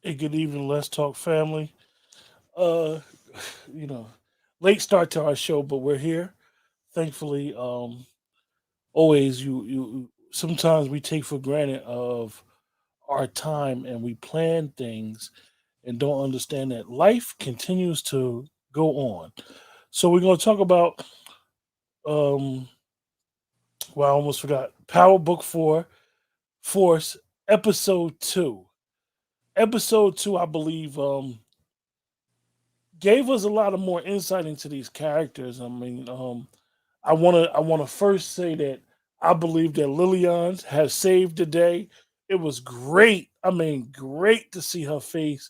Hey, good evening, Let's Talk family. Uh, you know, late start to our show, but we're here. Thankfully, always you sometimes we take for granted of our time and we plan things and don't understand that life continues to go on. So we're going to talk about um well, I almost forgot. Power Book 4 Force episode 2. Episode 2 I believe gave us a lot of more insight into these characters. I mean, I wanna first say that I believe that Lillian has saved the day. It was great. I mean, great to see her face.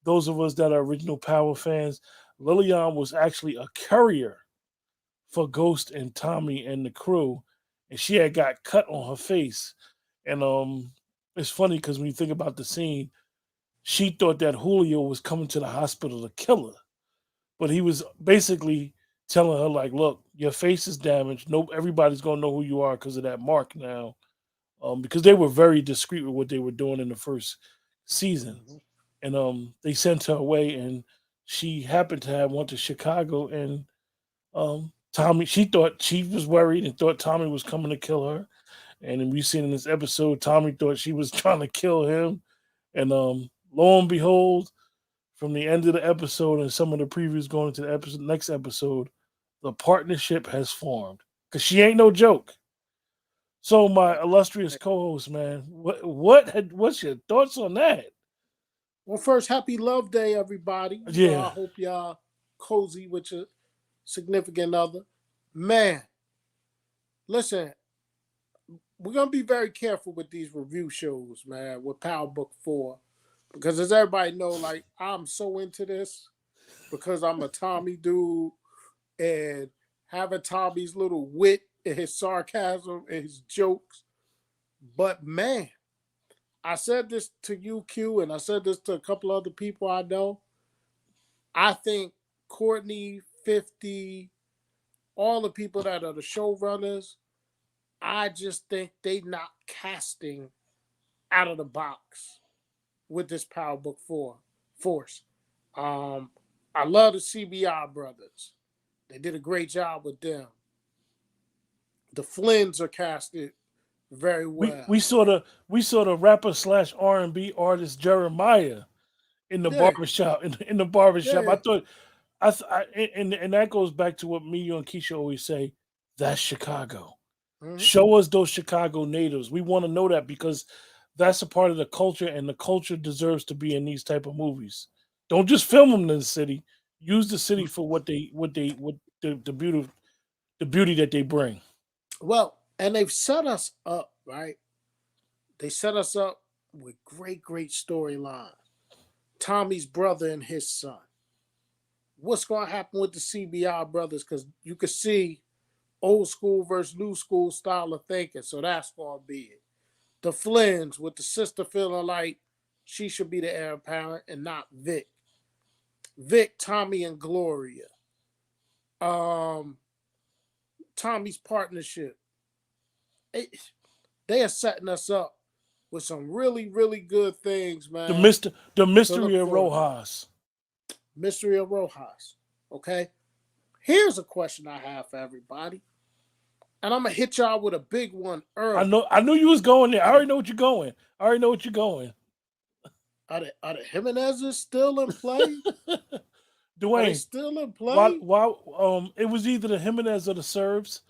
Those of us that are original Power fans, Lillian was actually a courier for Ghost and Tommy and the crew, and she had got cut on her face. And it's funny because when you think about the scene, she thought that Julio was coming to the hospital to kill her, but he was basically telling her like, "Look, your face is damaged. No, everybody's gonna know who you are because of that mark now." Because they were very discreet with what they were doing in the first season, Mhm. and they sent her away, and she happened to have went to Chicago, and Tommy. She thought she was worried and thought Tommy was coming to kill her, and then we seen in this episode, Tommy thought she was trying to kill him, and lo and behold, from the end of the episode and some of the previews going into the next episode, the partnership has formed. Cause she ain't no joke. So my illustrious co-host, man, what's your thoughts on that? Well, first, happy Love Day, everybody. Yeah, I hope y'all cozy with your significant other. Man, listen, we're gonna be very careful with these review shows, man, with Power Book 4. Because as everybody know, like I'm so into this because I'm a Tommy dude and having Tommy's little wit and his sarcasm and his jokes. But man, I said this to you, Q, and I said this to a couple other people I know. I think Courtney, 50, all the people that are the showrunners, I just think they not casting out of the box with this Power Book 4 Force. Um, I love the CBI brothers. They did a great job with them. The Flynn's are casted very we well. we saw the we saw the rapper slash R&B artist Jeremiah in the Yeah, barbershop in the barbershop. yeah. I thought and that goes back to what me you and Keisha always say. That's Chicago. Mm-hmm. Show us those Chicago natives. We want to know that because that's a part of the culture, and the culture deserves to be in these type of movies. Don't just film them in the city. Use the city for what the beauty that they bring. Well, and they've set us up, right? They set us up with great, great storylines. Tommy's brother and his son. What's going to happen with the CBI brothers? Because you could see old school versus new school style of thinking. So that's going to be it. The Flynn's with the sister feeling like she should be the heir apparent and not Vic. Vic, Tommy, and Gloria. Um, Tommy's partnership. It, they are setting us up with some really, really good things, man, The to look mystery of forward to. Rojas. Mystery of Rojas. Okay. Here's a question I have for everybody. And I'm gonna hit y'all with a big one early. I knew you was going there. I already know what you're going. I already know what you're going. Are the Jimenezes still in play? Are they Dwayne, still in play? why it was either the Jimenez or the Serbs.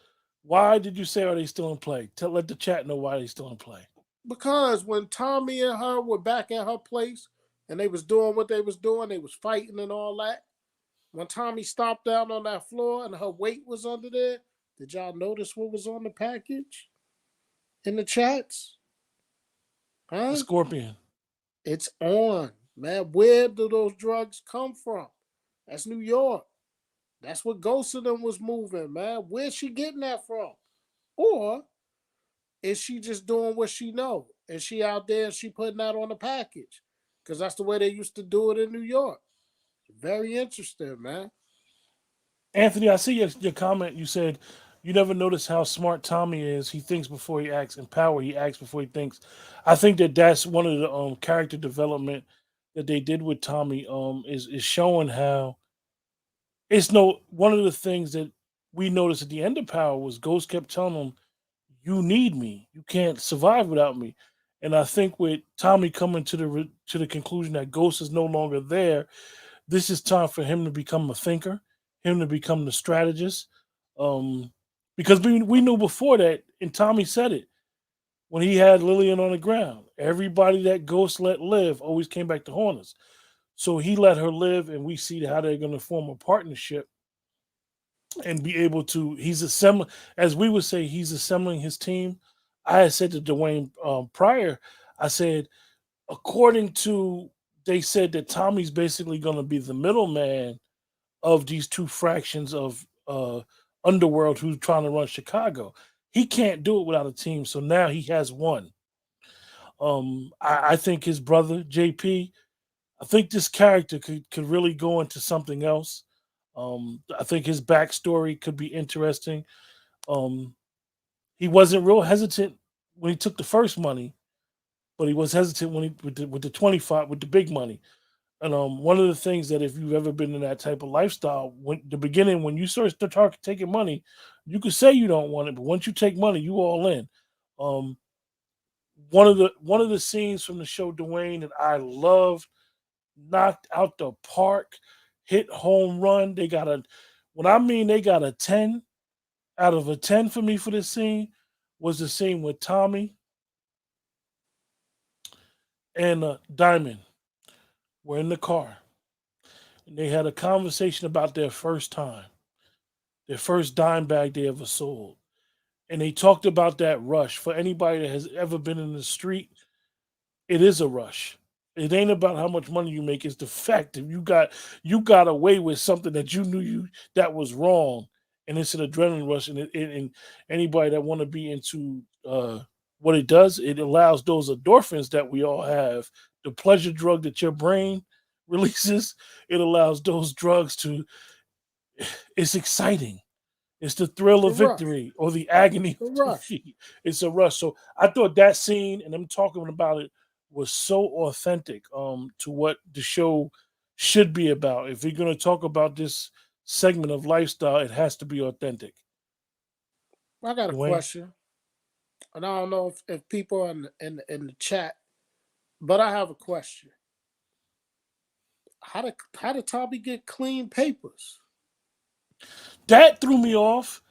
Why did you say are they still in play? Let the chat know why they still in play. Because when Tommy and her were back at her place and they was doing what they was doing, they was fighting and all that. When Tommy stopped down on that floor and her weight was under there, did y'all notice what was on the package in the chats? The Huh? Scorpion. It's on, man. Where do those drugs come from? That's New York. That's what Ghost of them was moving, man. Where's she getting that from? Or is she just doing what she know? And she out there and she putting that on the package? Because that's the way they used to do it in New York. Very interesting, man. Anthony, I see your comment. You said you never notice how smart Tommy is. He thinks before he acts. In Power, he acts before he thinks. I think that that's one of the character development that they did with Tommy. Is showing how it's no one of the things that we noticed at the end of Power was Ghost kept telling him, "You need me. You can't survive without me." And I think with Tommy coming to to the conclusion that Ghost is no longer there, this is time for him to become a thinker, him to become the strategist. Um, because we knew before that, and Tommy said it when he had Lillian on the ground. Everybody that Ghost let live always came back to haunt us. So he let her live, and we see how they're going to form a partnership and be able to. He's assembling, as we would say, he's assembling his team. I had said to Dwayne prior, I said, according to, they said that Tommy's basically going to be the middleman of these two fractions of Underworld who's trying to run Chicago. He can't do it without a team, so now he has one. I think his brother JP. I think this character could really go into something else. I think his backstory could be interesting. Um, he wasn't real hesitant when he took the first money, but he was hesitant when he with the 25 with the big money. And one of the things that if you've ever been in that type of lifestyle, when the beginning when you start taking money, you could say you don't want it, but once you take money, you all in. Um, one of the scenes from the show Dwayne that I loved, knocked out the park, hit home run. They got a when I mean they got a 10 out of a 10 for me for this scene was the scene with Tommy and Diamond were in the car and they had a conversation about their first time, their first dime bag they ever sold. And they talked about that rush. For anybody that has ever been in the street, it is a rush. It ain't about how much money you make. It's the fact that you got away with something that you knew you that was wrong, and it's an adrenaline rush. And anybody that want to be into what it does, it allows those endorphins that we all have, the pleasure drug that your brain releases. It allows those drugs to. It's exciting. It's the It's thrill a of rush. victory or the agony It's a of rush. defeat. It's a rush. So I thought that scene and them talking about it was so authentic to what the show should be about. If you're going to talk about this segment of lifestyle, it has to be authentic. I got a Dwayne, question, and I don't know if people are in the chat, but I have a question. How did Tommy get clean papers? that threw me off.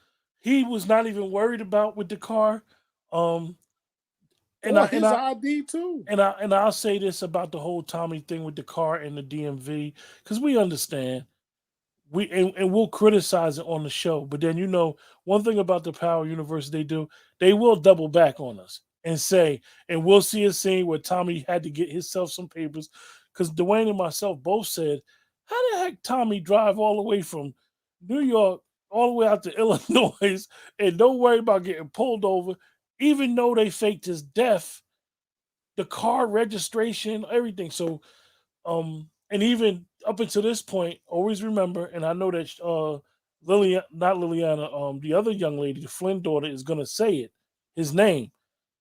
He was not even worried about with the car. Um, and I Or and his I ID too? and I'll say this about the whole Tommy thing with the car and the DMV because we understand and we'll criticize it on the show, but then one thing about the Power Universe they will double back on us and say, and we'll see a scene where Tommy had to get himself some papers because Dwayne and myself both said, how the heck Tommy drive all the way from New York all the way out to Illinois and don't worry about getting pulled over, even though they faked his death, the car registration, everything. So and even up until this point, always remember, and I know that Lilian, not Liliana, the other young lady, the Flynn daughter, is gonna say it, his name.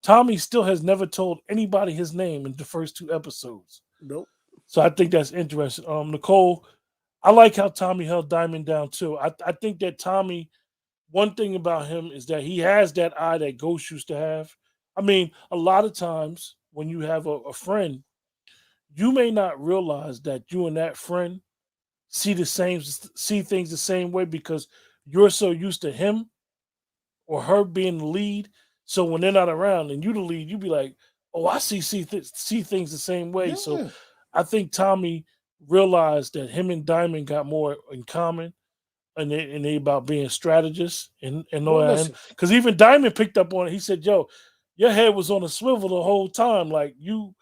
Tommy still has never told anybody his name in the first two episodes. Nope. So I think that's interesting. Nicole, I like how Tommy held Diamond down too. I think that Tommy, one thing about him is that he has that eye that Ghost used to have. I mean, a lot of times when you have a friend, you may not realize that you and that friend see things the same way because you're so used to him or her being the lead. So when they're not around and you the lead, you be like, oh, I see things the same way. So Yeah. I think Tommy realized that him and Diamond got more in common, and they about being strategists and all Well, that. listen, Because even Diamond picked up on it. He said, "Yo, your head was on a swivel the whole time. Like you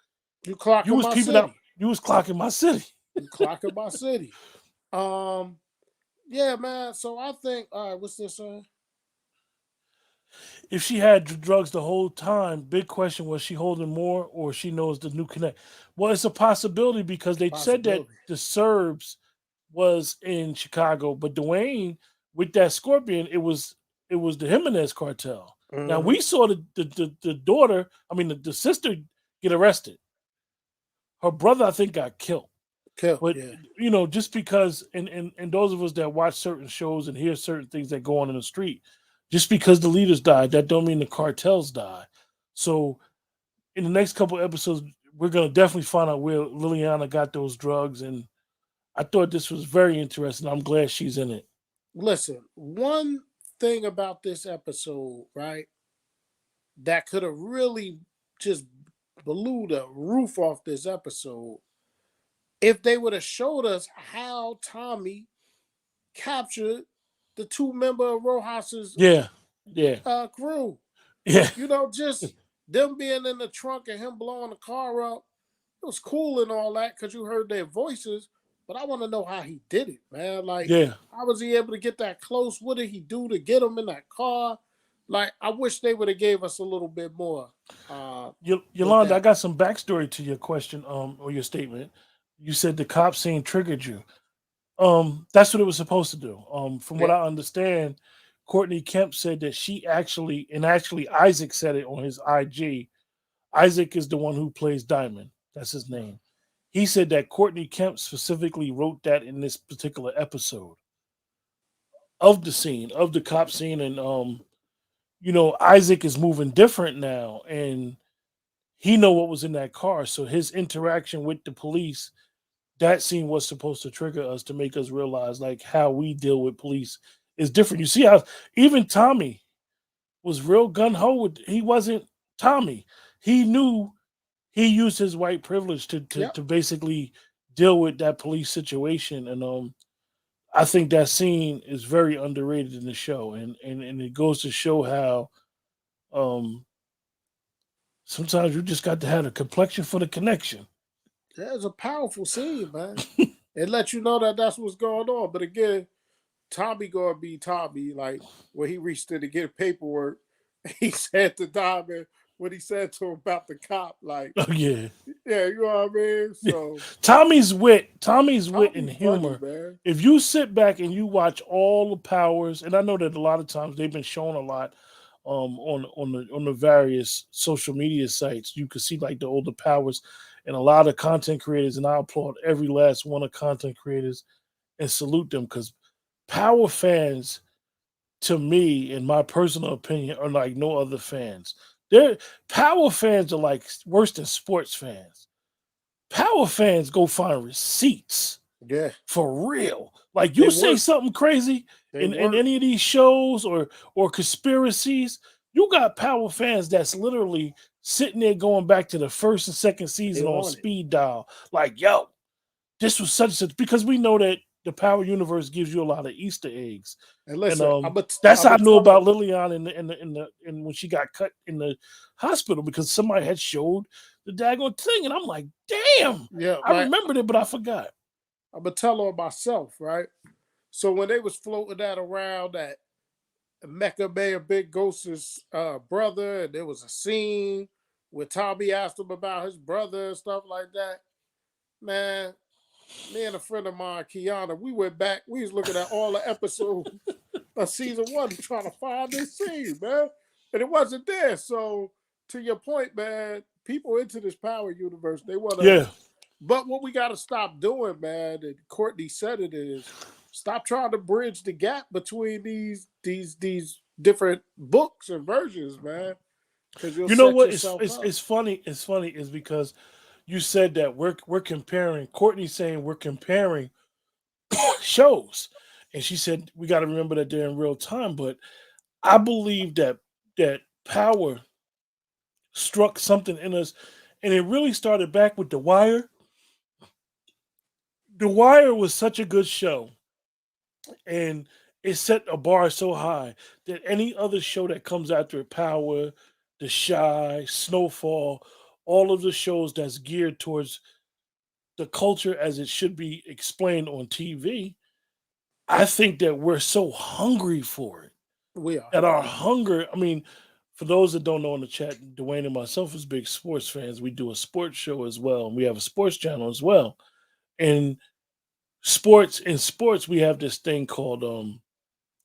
you clocking was my peeping out, city. you was clocking my city." You clocking my city. Um, yeah, man. So I think, all right, what's this? If she had drugs the whole time, big question, was she holding more or she knows the new connect? Well, it's a possibility because they said that Possibility. the Serbs was in Chicago, but Dwayne with that Scorpion, it was the Jimenez cartel. Now Mm-hmm. we saw the daughter, I mean the sister get arrested. Her brother, I think, got killed. Kill. But Yeah. just because and those of us that watch certain shows and hear certain things that go on in the street, just because the leaders died, that don't mean the cartels die. So in the next couple episodes, we're gonna definitely find out where Liliana got those drugs, and I thought this was very interesting. I'm glad she's in it. Listen, one thing about this episode, right, that could have really just blew the roof off this episode if they would have showed us how Tommy captured the two member of Rojas's Yeah, yeah, crew. yeah, You know, just them being in the trunk and him blowing the car up. It was cool and all that because you heard their voices, but I want to know how he did it, man. Like, yeah. how was he able to get that close? What did he do to get him in that car? Like, I wish they would have gave us a little bit more with Yolanda, I that. got some backstory to your question, or your statement. You said the cop scene triggered you. That's what it was supposed to do. From what Yeah, I understand, Courtney Kemp said that actually Isaac said it on his IG. Isaac is the one who plays Diamond. That's his name. He said that Courtney Kemp specifically wrote that in this particular episode of the scene, of the cop scene, and Isaac is moving different now, and he know what was in that car. So his interaction with the police, that scene was supposed to trigger us to make us realize like how we deal with police is different. You see how even Tommy was real gun ho with, he wasn't Tommy. He knew he used his white privilege to yep. basically deal with that police situation. And I think that scene is very underrated in the show, and it goes to show how um sometimes you just got to have a complexion for the connection. That's a powerful scene, man. It lets you know that that's what's going on. But again, Tommy gonna be Tommy. Like when he reached in to get paperwork, he said to Diamond what he said to him about the cop. Like, Oh yeah. yeah, you know what I mean. So Tommy's wit and Tommy funny, humor. man. If you sit back and you watch all the powers, and I know that a lot of times they've been shown a lot on the various social media sites, you can see like the older powers and a lot of content creators, and I applaud every last one of content creators and salute them because power fans, to me, in my personal opinion, are like no other fans. They're power fans are like worse than sports fans. Power fans go find receipts Yeah, for real. Like they you say work. something crazy They in work. any of these shows or conspiracies, you got power fans that's literally sitting there going back to the first and second They season on on it. speed dial. Like, yo, this was such and such because we know that the Power Universe gives you a lot of Easter eggs, And and listen, that's I'm how a I knew tell about her. Lilian in when she got cut in the hospital because somebody had showed the daggone thing, and I'm like, damn, Yeah, I like remembered it, but I forgot. I'm gonna tell her myself, right? So when they was floating that around that Mecca Mayor Big Ghost's brother, and there was a scene where Tommy asked him about his brother and stuff like that. Man, me and a friend of mine, Kiana, we went back. We was looking at all the episodes of season one trying to find this scene, man. And it wasn't there. So to your point, man, people into this power universe, they wanna, Yeah, but what we gotta stop doing, man, and Courtney said it is stop trying to bridge the gap between these different books and versions, man. Cause you'll you know set what? It's yourself it's, up. it's funny. It's funny is because you said that we're comparing. Courtney saying we're comparing shows, and she said we got to remember that they're in real time, but I believe that Power struck something in us, and it really started back with The Wire. The Wire was such a good show, and it set a bar so high that any other show that comes after it, Power, The Shy, Snowfall, all of the shows that's geared towards the culture as it should be explained on TV, I think that we're so hungry for it. We are. That our hunger, I mean, for those that don't know in the chat, Dwayne and myself as big sports fans, we do a sports show as well. And we have a sports channel as well. And in sports, we have this thing called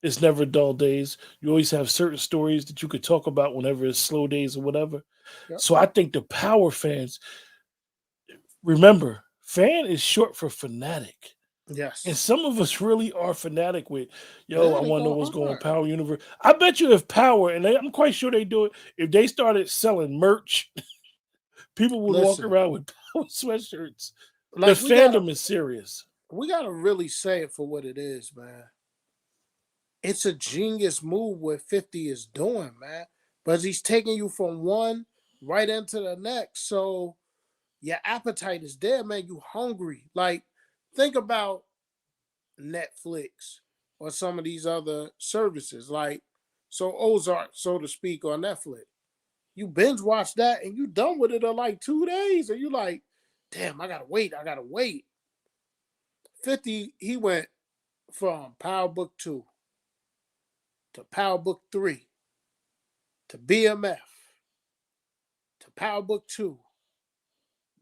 it's never dull days. You always have certain stories that you could talk about whenever it's slow days or whatever. Yep. So I think the Power fans, remember, fan is short for fanatic. And Yes. some of us really are fanatic with, yo, Yeah, I they want to know go what's going on hard. Power Universe. I bet you if Power, and I'm quite sure they do it, if they started selling merch, people would walk Listen, around with Power sweatshirts. The like fandom is serious. we gotta really say it for what it is, man. It's a genius move what 50 is doing, man. But he's taking you from one right into the next. So your appetite is there, man. You hungry. Like, think about Netflix or some of these other services. Like, so Ozark, so to speak, on Netflix. You binge watch that and you done with it in like 2 days. And you like, damn, I gotta wait. I gotta wait. 50, he went from Power Book 2 to Power Book 3 to BMF to Power Book 2.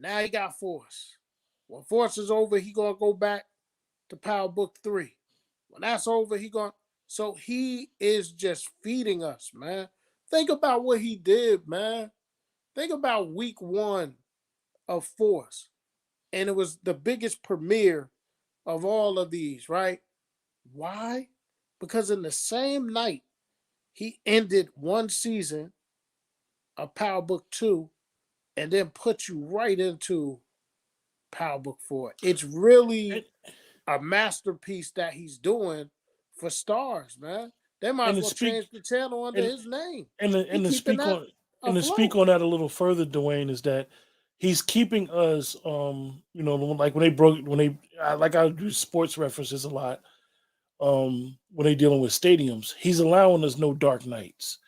Now he got Force. When Force is over, he gonna go back to Power Book 3. When that's over, he gonna so he is just feeding us, man. Think about what he did, man. Think about week 1 of Force. And it was the biggest premiere of all of these, right? Why? Because in the same night, he ended one season of Power Book 2 and then put you right into Power Book 4. It's And, really a masterpiece that he's doing for stars, man. They might and as to well speak change the channel under and his name. and to, He and to keeping speak that on and to speak afloat. on that a little further, Dwayne, is that he's keeping us like when they broke when they like I do sports references a lot when they dealing with stadiums, he's allowing us no dark nights.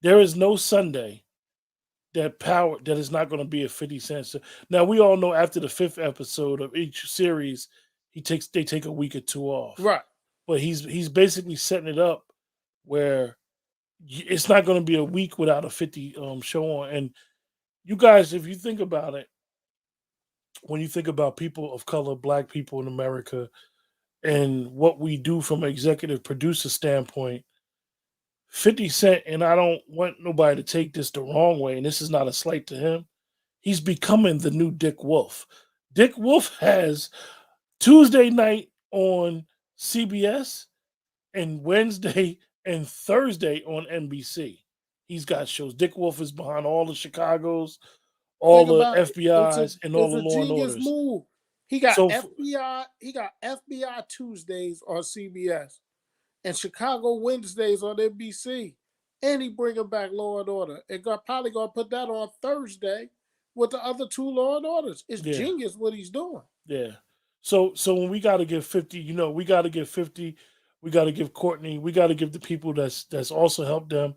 There is no Sunday that is not going to be a 50 cents. Now we all know after the fifth episode of each series, they take a week or two off. Right. But he's basically setting it up where it's not going to be a week without a 50 show on. And you guys, if you think about it, when you think about people of color, black people in America, and what we do from an executive producer standpoint, 50 Cent, and I don't want nobody to take this the wrong way, and this is not a slight to him, he's becoming the new Dick Wolf. Dick Wolf has Tuesday night on CBS and Wednesday and Thursday on NBC. He's got shows. Dick Wolf is behind all the Chicago's, all Think the about it. FBI's, and all It's the a Law and genius Orders. move. He got So FBI. He got FBI Tuesdays on CBS and Chicago Wednesdays on NBC. And he bringing back Law and Order. And probably gonna put that on Thursday with the other two Law and Orders. It's yeah, genius what he's doing. yeah. So when we got to give 50, we got to give 50. We got to give Courtney. We got to give the people that's also helped them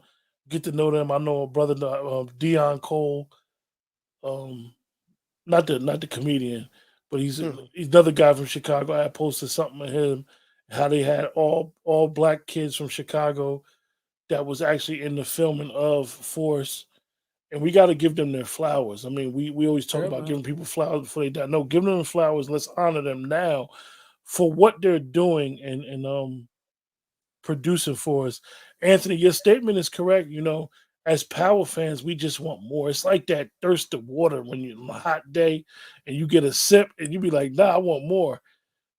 get to know them. I know a brother, Dion Cole, um, not the comedian, but Mhm. he's another guy from Chicago. I posted something of him, how they had all black kids from Chicago that was actually in the filming of Force, and we got to give them their flowers. I mean, we always talk Yeah, about man. giving people flowers before they die. No, give them the flowers. Let's honor them now for what they're doing and producing for us. Anthony, your statement is correct. As Power fans, we just want more. It's like that thirst of water when you're on a hot day and you get a sip and you be like, nah, I want more.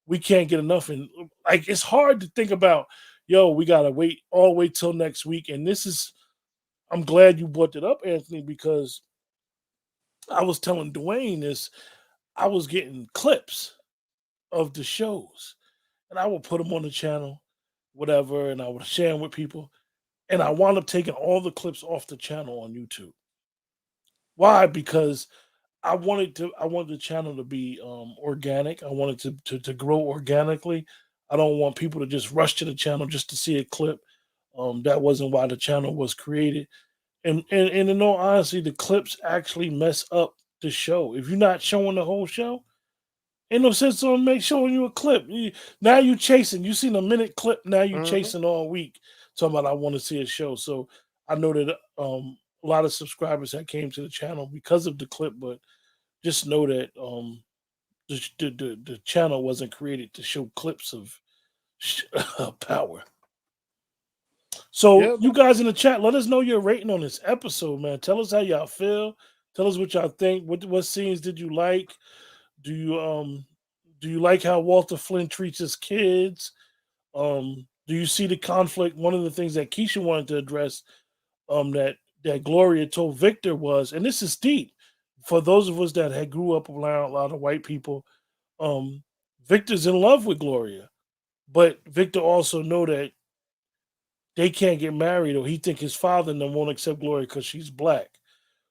We can't get enough. And like it's hard to think about, yo, we gotta wait all the way till next week. And this is I'm glad you brought it up, Anthony, because I was telling Dwayne this. I was getting clips of the shows and I would put them on the channel, whatever, and I would share them with people. and I wound up taking all the clips off the channel on YouTube. Why? Because I wanted the channel to be organic. I wanted to grow organically. I don't want people to just rush to the channel just to see a clip. That wasn't why the channel was created. And in all honesty, the clips actually mess up the show. If you're not showing the whole show, ain't no sense on make showing you a clip. Now you chasing. You seen a minute clip. Now you Mm-hmm. chasing all week. Talking about I want to see a show. So I know that a lot of subscribers that came to the channel because of the clip, but just know that the channel wasn't created to show clips of power. So Yeah, you guys in the chat, let us know your rating on this episode, man. Tell us how y'all feel. Tell us what y'all think. What scenes did you like? Do you do you like how Walter Flynn treats his kids? Do you see the conflict? One of the things that Keisha wanted to address, that Gloria told Victor was, and this is deep for those of us that had grew up around a lot of white people. Um, Victor's in love with Gloria, but Victor also know that they can't get married, or he think his father and them won't accept Gloria because she's black.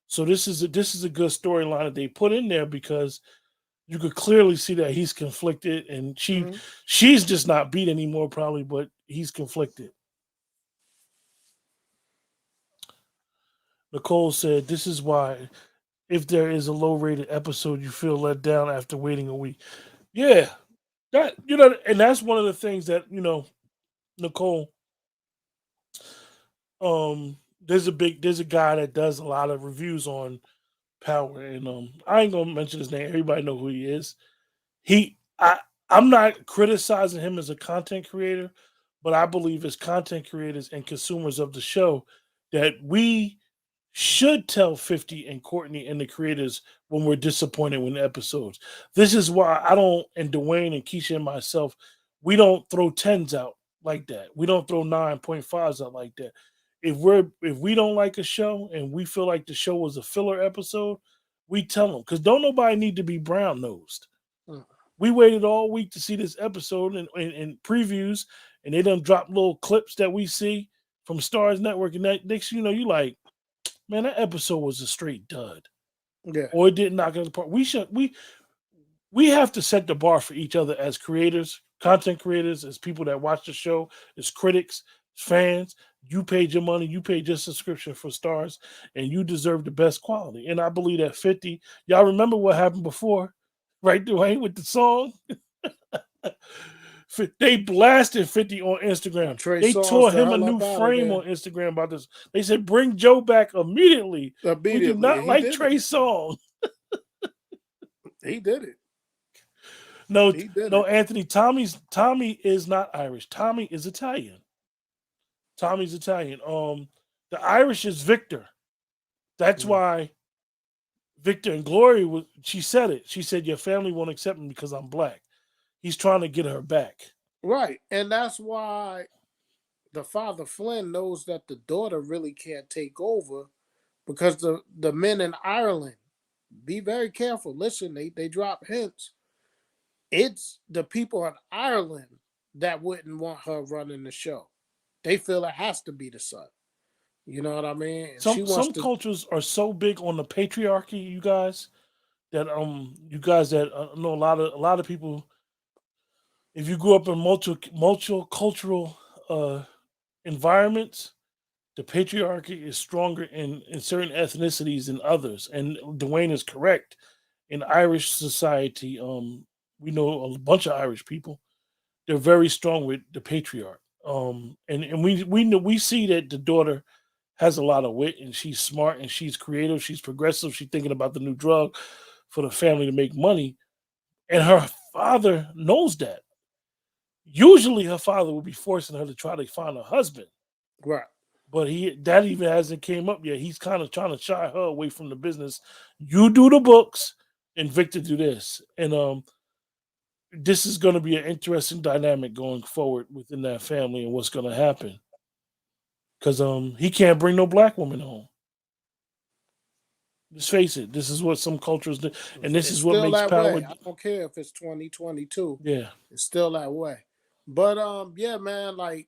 So this is a good storyline that they put in there because you could clearly see that he's conflicted, and mm-hmm. she's just not beat anymore probably, but he's conflicted. Nicole said, "This is why if there is a low rated episode, you feel let down after waiting a week." Yeah, that and that's one of the things that Nicole. There's a guy that does a lot of reviews on Power, and I ain't gonna mention his name. Everybody know who he is. He I'm not criticizing him as a content creator, but I believe as content creators and consumers of the show that we should tell 50 and Courtney and the creators when we're disappointed with the episodes. This is why I don't, and Dwayne and Keisha and myself, we don't throw tens out like that. We don't throw 9.5s out like that. If we don't like a show and we feel like the show was a filler episode, we tell them because don't nobody need to be brown nosed. Mm. We waited all week to see this episode and previews, and they done drop little clips that we see from Stars Network, and that next you like, man, that episode was a straight dud, Yeah, or it didn't knock it apart. We have to set the bar for each other as creators, content creators, as people that watch the show, as critics, fans. You paid your money, you paid your subscription for Stars, and you deserve the best quality. And I believe that 50. Y'all remember what happened before, right, Dwayne, with the song? They blasted 50 on Instagram. Trey They Songz tore the him a hell new up out of frame there on Instagram about this. They said, bring Joe back immediately. We do immediately, not and he like did it. Trey Songz. He did it. No, He did no, it. Anthony. Tommy is not Irish. Tommy is Italian. Tommy's Italian. The Irish is Victor. That's Mm. why Victor and Glory was. She said it. She said your family won't accept me because I'm black. He's trying to get her back. Right, and that's why the father Flynn knows that the daughter really can't take over because the men in Ireland, be very careful. Listen, they drop hints. It's the people in Ireland that wouldn't want her running the show. They feel it has to be the son. You know what I mean? She wants Some to. cultures are so big on the patriarchy, you guys, that you guys that know a lot of people. If you grew up in multicultural uh, environments, the patriarchy is stronger in certain ethnicities than others. And Dwayne is correct. In Irish society, we know a bunch of Irish people. They're very strong with the patriarch. And we see that the daughter has a lot of wit and she's smart and she's creative. She's progressive. She's thinking about the new drug for the family to make money. And her father knows that. Usually, her father would be forcing her to try to find a husband, Right. but that even hasn't came up yet. He's kind of trying to shy her away from the business. You do the books, and Victor do this, and this is going to be an interesting dynamic going forward within that family and what's going to happen because he can't bring no black woman home. Just face it. This is what some cultures do, and this It's is what still makes that power. way. I don't care if it's 2022. Yeah, It's still that way. But yeah, man, like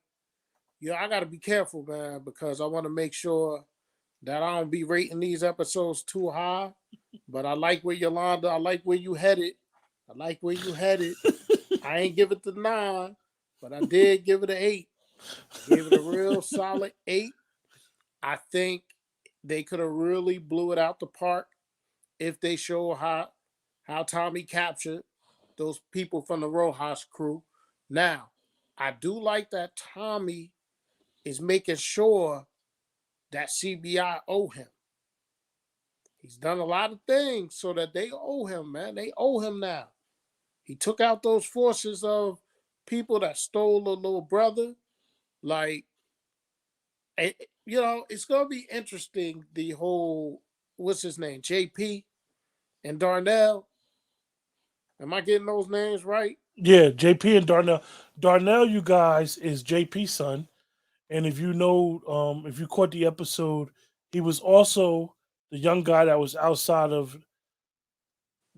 I got to be careful, man, because I want to make sure that I don't be rating these episodes too high. But I like where Yolanda, I like where you headed. I like where you headed. I ain't give it the 9, but I did give it an 8. I gave it a real solid 8. I think they could have really blew it out the park if they show how Tommy captured those people from the Rojas crew. Now, I do like that Tommy is making sure that CBI owe him. He's done a lot of things so that they owe him, man. They owe him now. He took out those forces of people that stole a little brother. Like, it's gonna be interesting. The whole what's his name, JP and Darnell. Am I getting those names right? Yeah, JP and Darnell. Darnell, you guys, is JP's son. And if you know, if you caught the episode, he was also the young guy that was outside of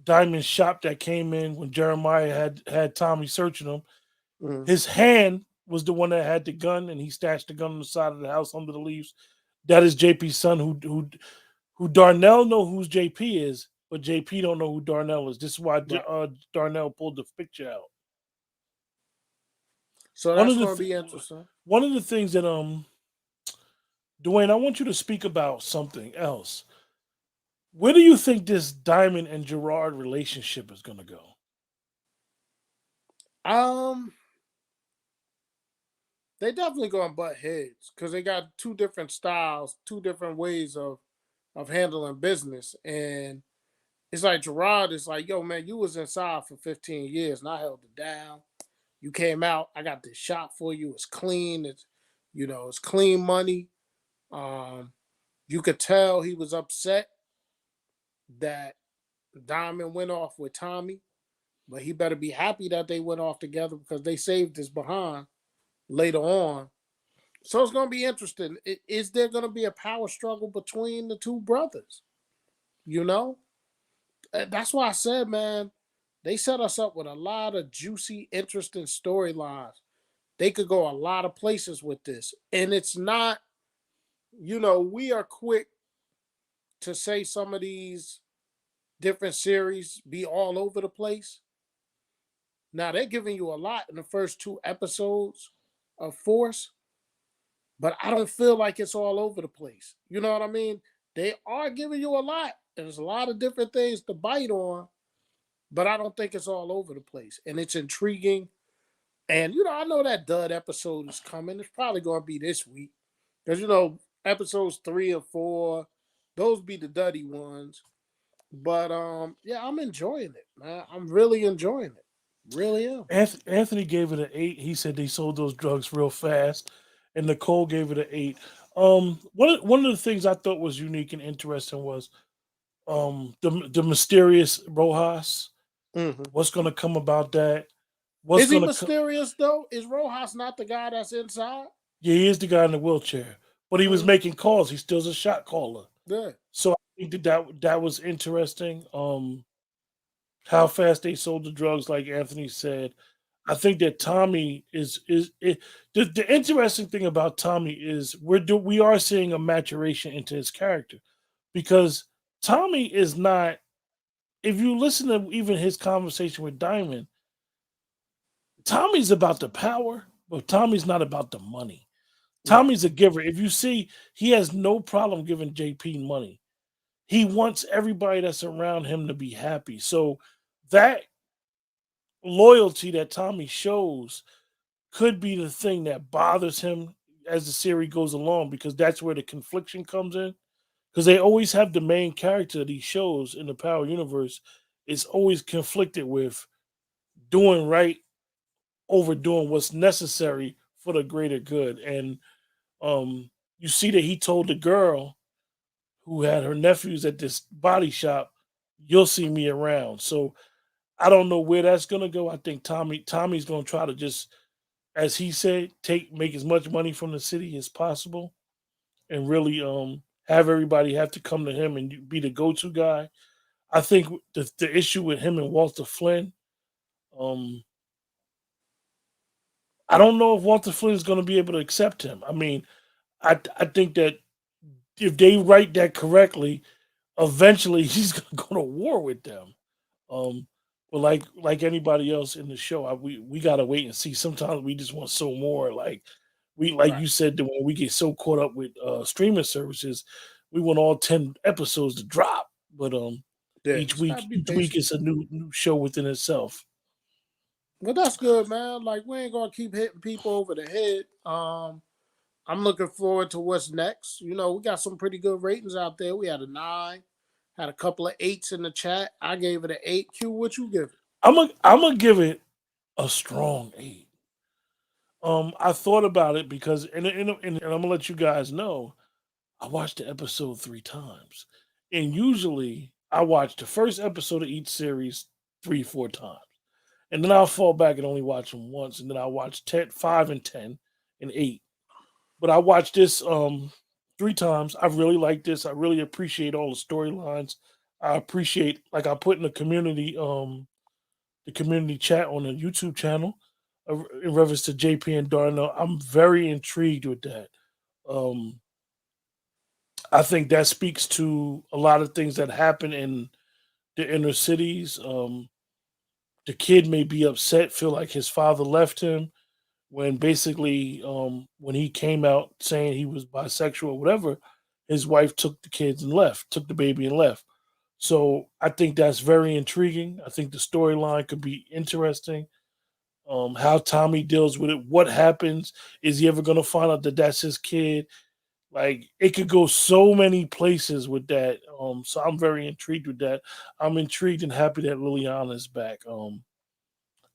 Diamond's shop that came in when Jeremiah had Tommy searching him. Mm-hmm. His hand was the one that had the gun, and he stashed the gun on the side of the house under the leaves. That is JP's son, who Darnell know who's JP is, but JP don't know who Darnell is. This is why Right. Darnell pulled the picture out. So One that's of the going to be interesting. one of the things that Dwayne, I want you to speak about something else. Where do you think this Diamond and Gerard relationship is going to go? Um, they definitely going to butt heads because they got two different styles, two different ways of handling business, and it's like Gerard is like, yo, man, you was inside for 15 years and I held it down. You came out, I got this shop for you. It's clean. It's clean money. Um, you could tell he was upset that Diamond went off with Tommy, but he better be happy that they went off together because they saved his behind later on. So it's going to be interesting. Is there going to be a power struggle between the two brothers? You know, that's why I said, man, they set us up with a lot of juicy, interesting storylines. They could go a lot of places with this. And it's not, we are quick to say some of these different series be all over the place. Now, they're giving you a lot in the first 2 episodes of Force, but I don't feel like it's all over the place. You know what I mean? They are giving you a lot. There's a lot of different things to bite on, but I don't think it's all over the place. And it's intriguing. And, I know that dud episode is coming. It's probably going to be this week. Because, episodes 3 or 4, those be the duddy ones. But, yeah, I'm enjoying it, man. I'm really enjoying it. Really am. Anthony gave it an 8. He said they sold those drugs real fast, and Nicole gave it an 8. One of the things I thought was unique and interesting was the mysterious Rojas. Mm-hmm. What's going to come about that? What's Is he going to come? mysterious, though? Is Rojas not the guy that's inside? Yeah, he is the guy in the wheelchair, but he was Mm-hmm. making calls. He's still a shot caller. Yeah. So I think that was interesting. How fast they sold the drugs, like Anthony said. I think that Tommy the interesting thing about Tommy is we are seeing a maturation into his character because Tommy is not. If you listen to even his conversation with Diamond, Tommy's about the power, but Tommy's not about the money. Right. Tommy's a giver. If you see, he has no problem giving JP money. He wants everybody that's around him to be happy. So that loyalty that Tommy shows could be the thing that bothers him as the series goes along because that's where the confliction comes in. Because they always have the main character of these shows in the Power Universe is always conflicted with doing right over doing what's necessary for the greater good. And you see that he told the girl who had her nephews at this body shop, "You'll see me around." So I don't know where that's gonna go. I think Tommy's gonna try to just, as he said, make as much money from the city as possible, and really have everybody have to come to him and be the go to guy. I think the issue with him and Walter Flynn, um, I don't know if Walter Flynn is going to be able to accept him. I mean, I think that if they write that correctly, eventually he's going to go to war with them. Um, but like anybody else in the show, we gotta wait and see. Sometimes we just want so more. Like Right. you said, that when we get so caught up with streaming services, we want all 10 episodes to drop. But Yeah, just gotta be each week patient. is a new show within itself. But that's good, man. Like we ain't gonna keep hitting people over the head. I'm looking forward to what's next. You know, we got some pretty good ratings out there. We had a 9, had a couple of eights in the chat. I gave it an 8. Q, what you give it? I'm gonna give it a strong 8. I thought about it because and I'm gonna let you guys know I watched the episode 3 times, and usually I watch the first episode of each series 3 4 times. And then I'll fall back and only watch them once, and then I'll watch 10, 5, and 10, and 8. But I watched this 3 times. I really like this. I really appreciate all the storylines. I appreciate, like I put in the community chat on the YouTube channel in reference to JP and Darnell. I'm very intrigued with that. Um, I think that speaks to a lot of things that happen in the inner cities. The kid may be upset, feel like his father left him when basically when he came out saying he was bisexual or whatever, his wife took the kids and left, took the baby and left. So I think that's very intriguing. I think the storyline could be interesting. How Tommy deals with it, what happens, is he ever going to find out that that's his kid? Like it could go so many places with that. So I'm very intrigued with that. I'm intrigued and happy that Liliana is back.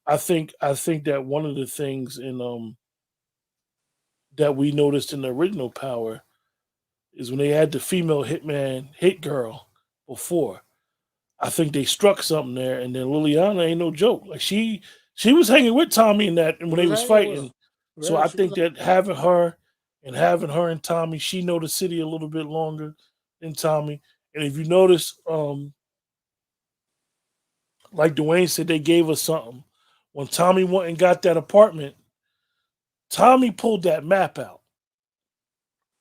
I think that one of the things in that we noticed in the original Power is when they had the female hitman hit girl before. I think they struck something there, and then Liliana ain't no joke. Like she was hanging with Tommy in that She when they was was hanging with him. fighting. So Yeah, I she was. think that having her and Tommy, she know the city a little bit longer than Tommy. And if you notice, like Dwayne said, they gave us something. When Tommy went and got that apartment, Tommy pulled that map out.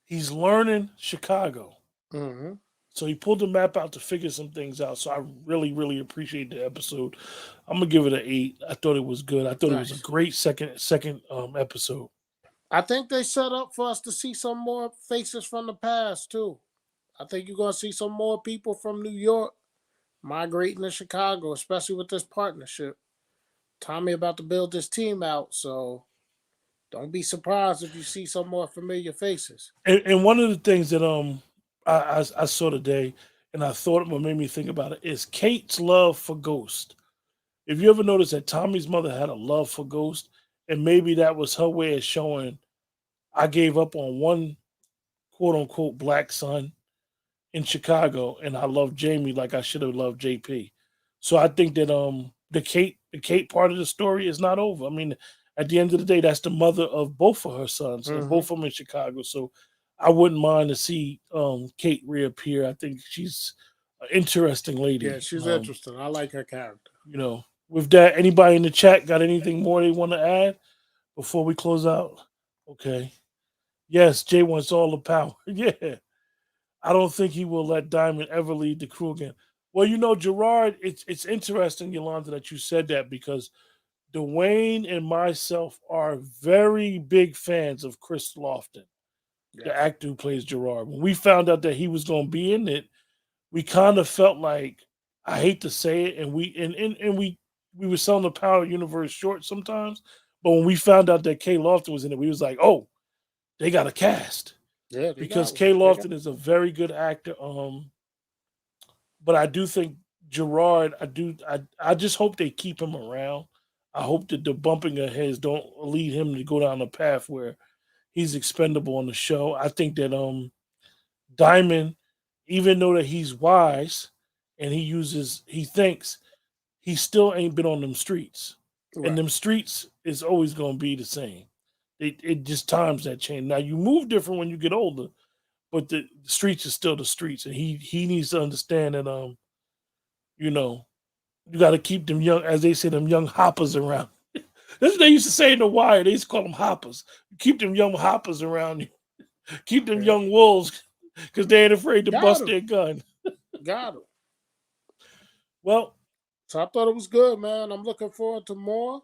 He's learning Chicago. Mm-hmm. So he pulled the map out to figure some things out. So I really, really appreciate the episode. I'm gonna give it an 8. I thought it was good. I thought it was a Nice. great second episode. I think they set up for us to see some more faces from the past too. I think you're gonna see some more people from New York migrating to Chicago, especially with this partnership. Tommy about to build this team out, so don't be surprised if you see some more familiar faces. And one of the things that I saw today, and I thought what made me think about it is Kate's love for Ghost. If you ever noticed that Tommy's mother had a love for Ghost, and maybe that was her way of showing I gave up on one quote unquote black son in Chicago, and I love Jamie like I should have loved JP. So I think that the Kate part of the story is not over. I mean, at the end of the day, that's the mother of both of her sons, and Mm-hmm. both of them in Chicago. So I wouldn't mind to see Kate reappear. I think she's an interesting Yeah, lady. she's interesting. I like her character. With that, anybody in the chat got anything more they want to add before we close out? Okay. Yes, Jay wants all the power. Yeah. I don't think he will let Diamond ever lead the crew again. Well, Gerard, it's interesting, Yolanda, that you said that because Dwayne and myself are very big fans of Chris Lofton, the Yes. actor who plays Gerard. When we found out that he was going to be in it, we kind of felt like, I hate to say it, and we were selling the Power Universe short sometimes. But when we found out that Kay Lofton was in it, we was like, oh, they got a cast Yeah, they because got Kay one. They got Lofton is a very good actor. But I do think Gerard, I just hope they keep him around. I hope that the bumping of heads don't lead him to go down a path where he's expendable on the show. I think that Diamond, even though that he's wise and he thinks he still ain't been on them streets. And right. them streets is always gonna be the same. It just times that change. Now you move different when you get older, but the streets is still the streets. And he needs to understand that you know, you got to keep them young, as they say, them young hoppers around. That's what they used to say in the wire. They used to call them hoppers. Keep them young hoppers around you. Keep them Yeah. young wolves because they ain't afraid to Got bust him. their gun. Got him. Well, So I thought it was good, man. I'm looking forward to more.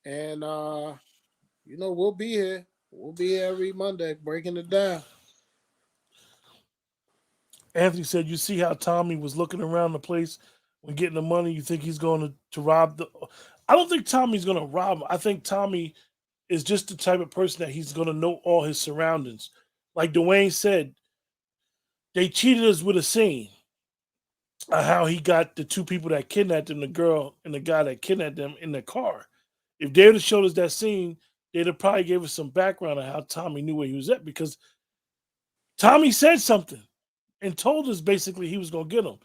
And we'll be here. We'll be here every Monday breaking it down. Anthony said, "You see how Tommy was looking around the place when getting the money. You think he's going to rob the? I don't think Tommy's going to rob him. I think Tommy is just the type of person that he's going to know all his surroundings. Like Dwayne said, they cheated us with a scene of how he got the two people that kidnapped him, the girl and the guy that kidnapped them, in the car. If they would have showed us that scene, they'd have probably gave us some background on how Tommy knew where he was at because Tommy said something and told us basically he was going to get him.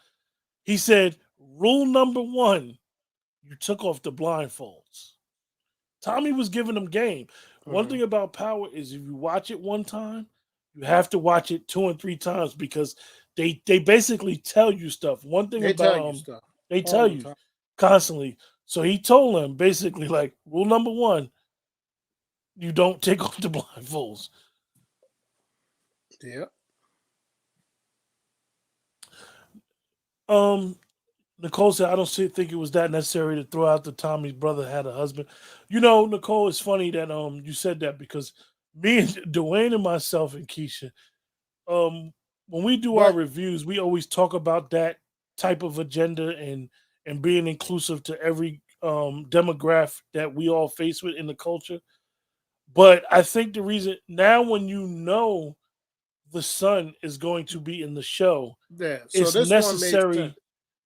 He said, rule number one, you took off the blindfolds. Tommy was giving them game. One Mm-hmm. thing about Power is if you watch it one time, you have to watch it two and three times because they basically tell you stuff. One thing They about tell you stuff they all tell the you time. constantly. So he told them basically like rule number one, you don't take off the blindfolds. Yeah. Um, Nicole said, I don't think it was that necessary to throw out that Tommy's brother had a husband. You know, Nicole, it's funny that you said that because me and Dwayne and myself and Keisha, um when we do our But reviews, we always talk about that type of agenda and being inclusive to every demographic that we all face with in the culture. But I think the reason now when you know the son is going to be in the show, yeah, so it's this one made sense. necessary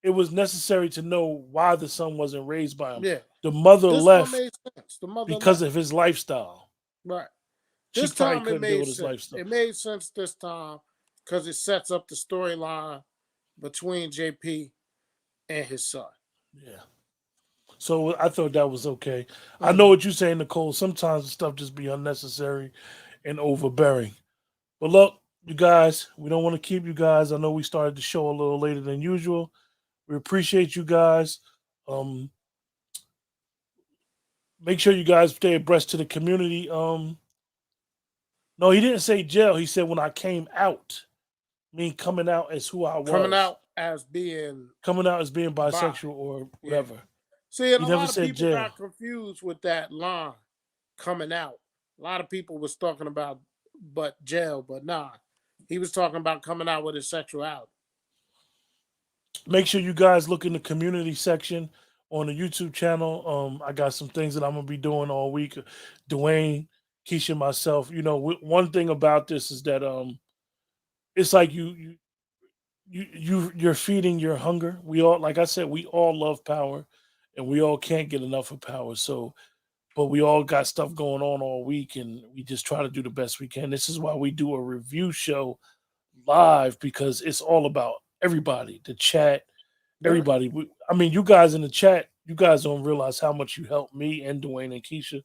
it was necessary to know why the son wasn't raised by him. Yeah. The mother This one left made sense. The mother because left. of his lifestyle. Right. She This probably time it couldn't deal made with his sense. lifestyle. It made sense this time because it sets up the storyline between JP and his son. Yeah. So I thought that was okay. I know Mm-hmm. what you're saying, Nicole. Sometimes the stuff just be unnecessary and overbearing. But look, you guys, we don't want to keep you guys. I know we started the show a little later than usual. We appreciate you guys. Um, Make sure you guys stay abreast to the community. No, he didn't say jail. He said when I came out, me coming out as who I Coming was, out as being coming out as being bi. bisexual or Yeah. whatever. See, and He a never lot of said people jail. got confused with that line coming out. A lot of people was talking about but jail, but nah. He was talking about coming out with his sexuality. Make sure you guys look in the community section on the YouTube channel. I got some things that I'm gonna be doing all week. Dwayne, Keisha, myself. You know, one thing about this is that it's like you're feeding your hunger. We all, like I said, we all love power, and we all can't get enough of power. So, but we all got stuff going on all week, and we just try to do the best we can. This is why we do a review show live because it's all about everybody, the chat, Yeah. everybody. I mean, you guys in the chat, you guys don't realize how much you help me and Dwayne and Keisha,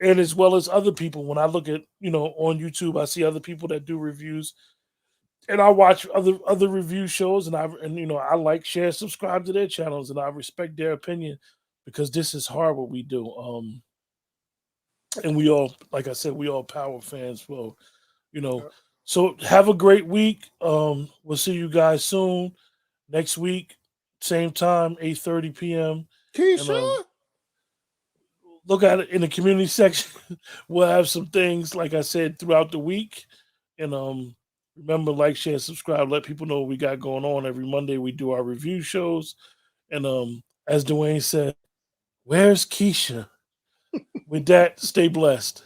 and as well as other people. When I look at on YouTube, I see other people that do reviews, and I watch other review shows, and I like, share, subscribe to their channels, and I respect their opinion because this is hard what we do. And we all, like I said, we all power fans. Well, you know, Yeah. so have a great week. We'll see you guys soon next week, same time, 8:30 p.m. And Keisha. look at it in the community section. We'll have some things, like I said, throughout the week. And remember, like, share, subscribe, let people know what we got going on. Every Monday we do our review shows. And as Dwayne said, where's Keisha? With that, stay blessed.